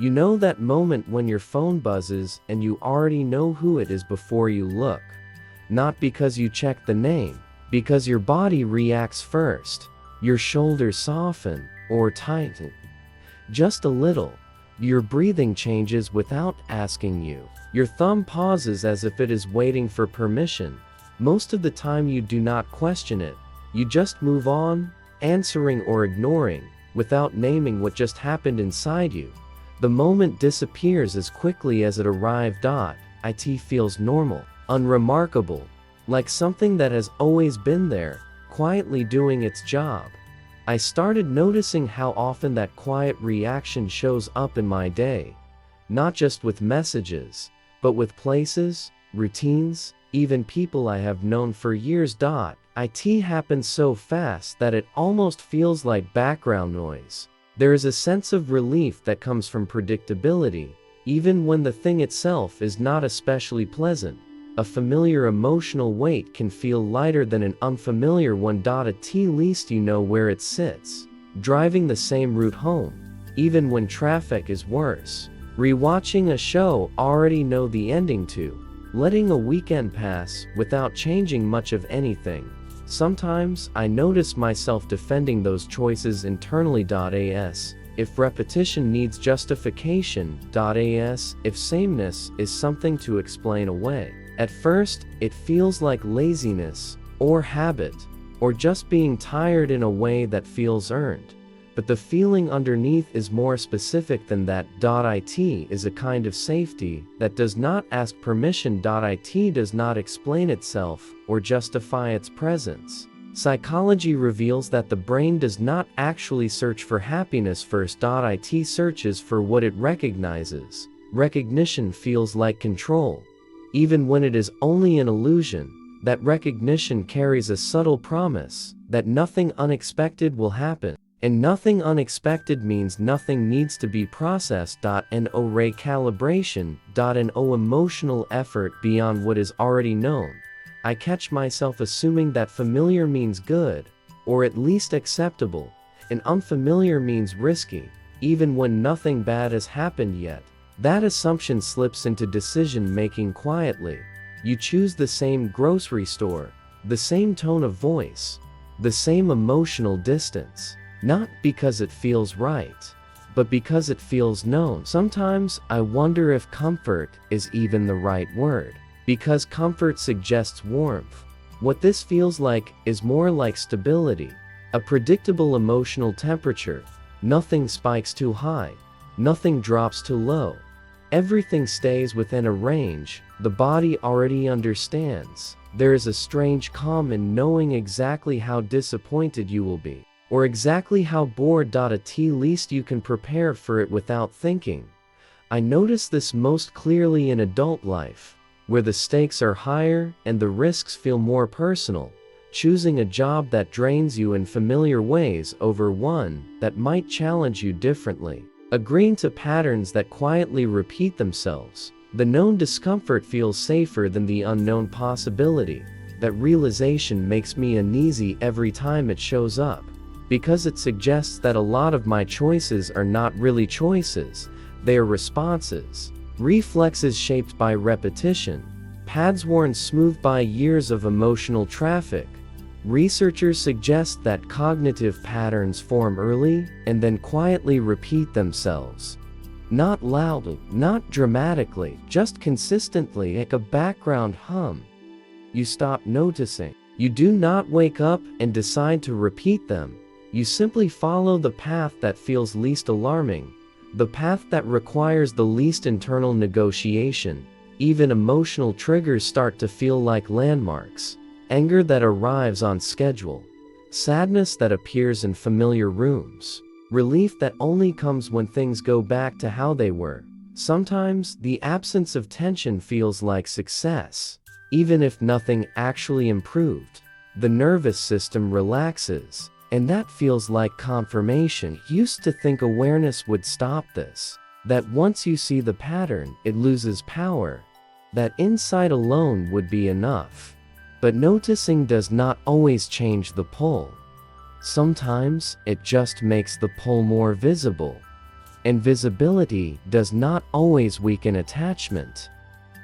You know that moment when your phone buzzes and you already know who it is before you look. Not because you check the name, because your body reacts first. Your shoulders soften or tighten. Just a little. Your breathing changes without asking you. Your thumb pauses as if it is waiting for permission. Most of the time you do not question it. You just move on, answering or ignoring, without naming what just happened inside you. The moment disappears as quickly as it arrived. It feels normal, unremarkable, like something that has always been there, quietly doing its job. I started noticing how often that quiet reaction shows up in my day. Not just with messages, but with places, routines, even people I have known for years. It happens so fast that it almost feels like background noise. There is a sense of relief that comes from predictability, even when the thing itself is not especially pleasant. A familiar emotional weight can feel lighter than an unfamiliar one. At least you know where it sits. Driving the same route home, even when traffic is worse. Rewatching a show already know the ending to. Letting a weekend pass without changing much of anything. Sometimes I notice myself defending those choices internally. If repetition needs justification. If sameness is something to explain away. At first, it feels like laziness, or habit, or just being tired in a way that feels earned. But the feeling underneath is more specific than that. It is a kind of safety that does not ask permission. It does not explain itself or justify its presence. Psychology reveals that the brain does not actually search for happiness first. It searches for what it recognizes. Recognition feels like control. Even when it is only an illusion, that recognition carries a subtle promise that nothing unexpected will happen. And nothing unexpected means nothing needs to be processed. No recalibration. No emotional effort beyond what is already known. I catch myself assuming that familiar means good, or at least acceptable, and unfamiliar means risky, even when nothing bad has happened yet. That assumption slips into decision-making quietly. You choose the same grocery store, the same tone of voice, the same emotional distance. Not because it feels right, but because it feels known. Sometimes I wonder if comfort is even the right word, because comfort suggests warmth. What this feels like is more like stability, a predictable emotional temperature. Nothing spikes too high, nothing drops too low. Everything stays within a range the body already understands. There is a strange calm in knowing exactly how disappointed you will be, or exactly how bored. At least you can prepare for it without thinking. I notice this most clearly in adult life, where the stakes are higher and the risks feel more personal. Choosing a job that drains you in familiar ways over one that might challenge you differently. Agreeing to patterns that quietly repeat themselves. The known discomfort feels safer than the unknown possibility. That realization makes me uneasy every time it shows up, because it suggests that a lot of my choices are not really choices, they are responses. Reflexes shaped by repetition. Paths worn smooth by years of emotional traffic. Researchers suggest that cognitive patterns form early and then quietly repeat themselves. Not loudly, not dramatically, just consistently, like a background hum. You stop noticing. You do not wake up and decide to repeat them. You simply follow the path that feels least alarming, the path that requires the least internal negotiation. Even emotional triggers start to feel like landmarks. Anger that arrives on schedule. Sadness that appears in familiar rooms. Relief that only comes when things go back to how they were. Sometimes, the absence of tension feels like success. Even if nothing actually improved, the nervous system relaxes. And that feels like confirmation. Used to think awareness would stop this. That once you see the pattern, it loses power. That insight alone would be enough. But noticing does not always change the pull. Sometimes, it just makes the pull more visible. And visibility does not always weaken attachment.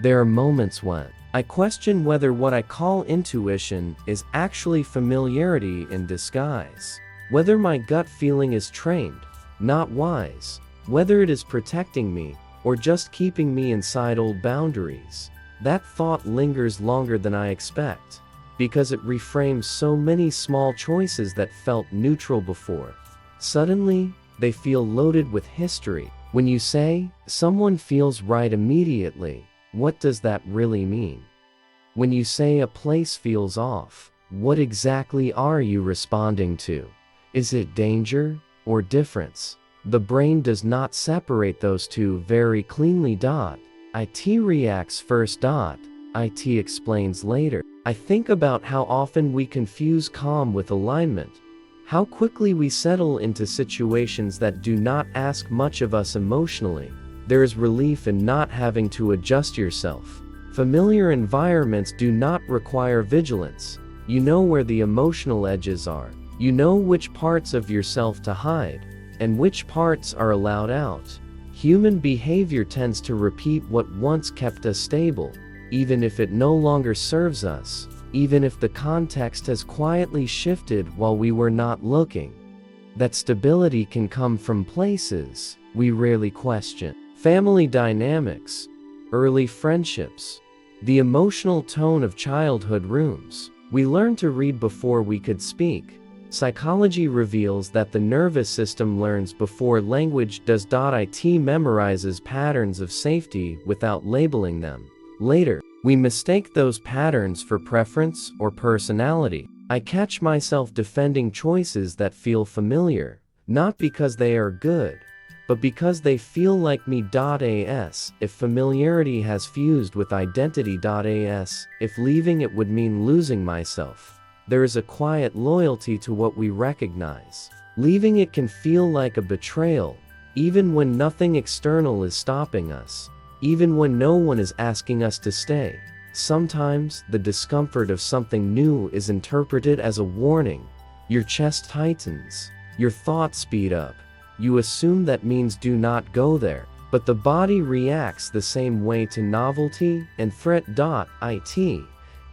There are moments when I question whether what I call intuition is actually familiarity in disguise. Whether my gut feeling is trained, not wise. Whether it is protecting me, or just keeping me inside old boundaries. That thought lingers longer than I expect, because it reframes so many small choices that felt neutral before. Suddenly, they feel loaded with history. When you say, someone feels right immediately, what does that really mean? When you say a place feels off, what exactly are you responding to? Is it danger or difference? The brain does not separate those two very cleanly. It reacts first. It explains later. I think about how often we confuse calm with alignment. How quickly we settle into situations that do not ask much of us emotionally. There is relief in not having to adjust yourself. Familiar environments do not require vigilance. You know where the emotional edges are. You know which parts of yourself to hide, and which parts are allowed out. Human behavior tends to repeat what once kept us stable, even if it no longer serves us, even if the context has quietly shifted while we were not looking. That stability can come from places we rarely question. Family dynamics, early friendships, the emotional tone of childhood rooms. We learned to read before we could speak. Psychology reveals that the nervous system learns before language does. It memorizes patterns of safety without labeling them. Later, we mistake those patterns for preference or personality. I catch myself defending choices that feel familiar, not because they are good, but because they feel like me. If familiarity has fused with identity. If leaving it would mean losing myself. There is a quiet loyalty to what we recognize. Leaving it can feel like a betrayal, even when nothing external is stopping us, even when no one is asking us to stay. Sometimes, the discomfort of something new is interpreted as a warning. Your chest tightens, your thoughts speed up. You assume that means do not go there, but the body reacts the same way to novelty and threat. It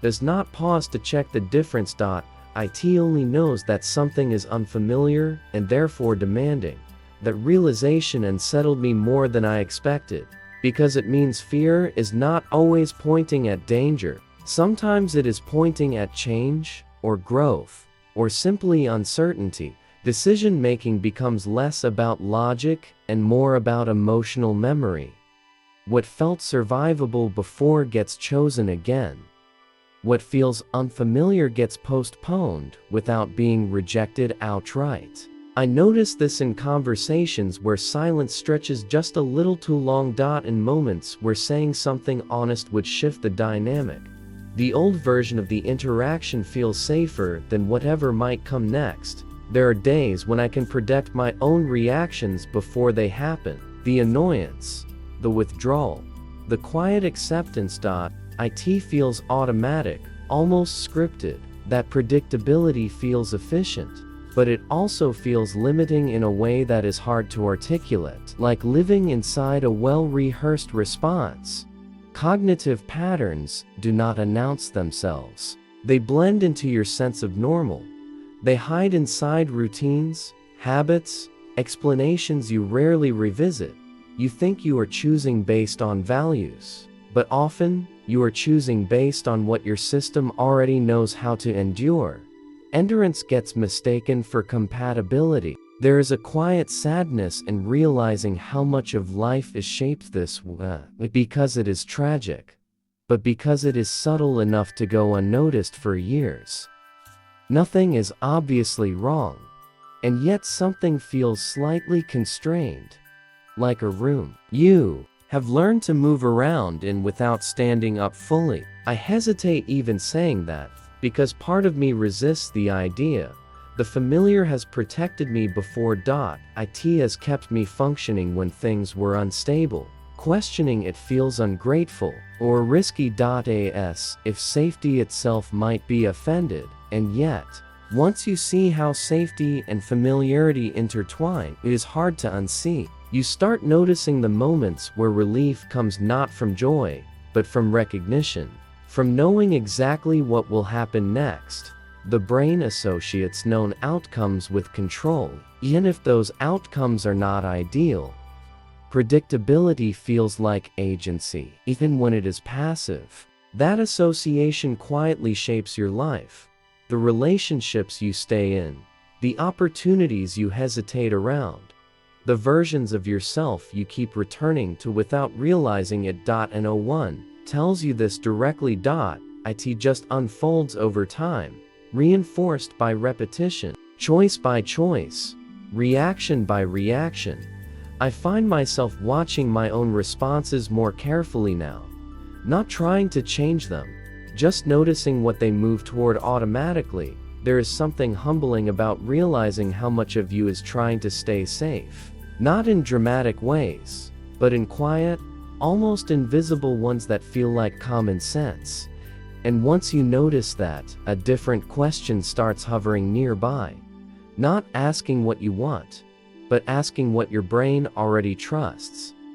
does not pause to check the difference. It only knows that something is unfamiliar and therefore demanding. That realization unsettled me more than I expected, because it means fear is not always pointing at danger. Sometimes it is pointing at change, or growth, or simply uncertainty. Decision-making becomes less about logic and more about emotional memory. What felt survivable before gets chosen again. What feels unfamiliar gets postponed without being rejected outright. I notice this in conversations where silence stretches just a little too long. In moments where saying something honest would shift the dynamic. The old version of the interaction feels safer than whatever might come next. There are days when I can predict my own reactions before they happen. The annoyance, the withdrawal, the quiet acceptance. It feels automatic, almost scripted. That predictability feels efficient, but it also feels limiting in a way that is hard to articulate, like living inside a well-rehearsed response. Cognitive patterns do not announce themselves. They blend into your sense of normal. They hide inside routines, habits, explanations you rarely revisit. You think you are choosing based on values, but often, you are choosing based on what your system already knows how to endure. Endurance gets mistaken for compatibility. There is a quiet sadness in realizing how much of life is shaped this way, because it is tragic, but because it is subtle enough to go unnoticed for years. Nothing is obviously wrong, and yet something feels slightly constrained, like a room you have learned to move around in without standing up fully. I hesitate even saying that, because part of me resists the idea. The familiar has protected me before. It has kept me functioning when things were unstable. Questioning it feels ungrateful, or risky. If safety itself might be offended, and yet, Once you see how safety and familiarity intertwine, it is hard to unsee. You start noticing the moments where relief comes not from joy, but from recognition, from knowing exactly what will happen next. The brain associates known outcomes with control, even if those outcomes are not ideal. Predictability feels like agency, even when it is passive. That association quietly shapes your life. The relationships you stay in, the opportunities you hesitate around, the versions of yourself you keep returning to without realizing it. And no one tells you this directly. It just unfolds over time, reinforced by repetition, choice by choice, reaction by reaction. I find myself watching my own responses more carefully now, not trying to change them, just noticing what they move toward automatically. There is something humbling about realizing how much of you is trying to stay safe. Not in dramatic ways, but in quiet, almost invisible ones that feel like common sense. And once you notice that, a different question starts hovering nearby. Not asking what you want, but asking what your brain already trusts.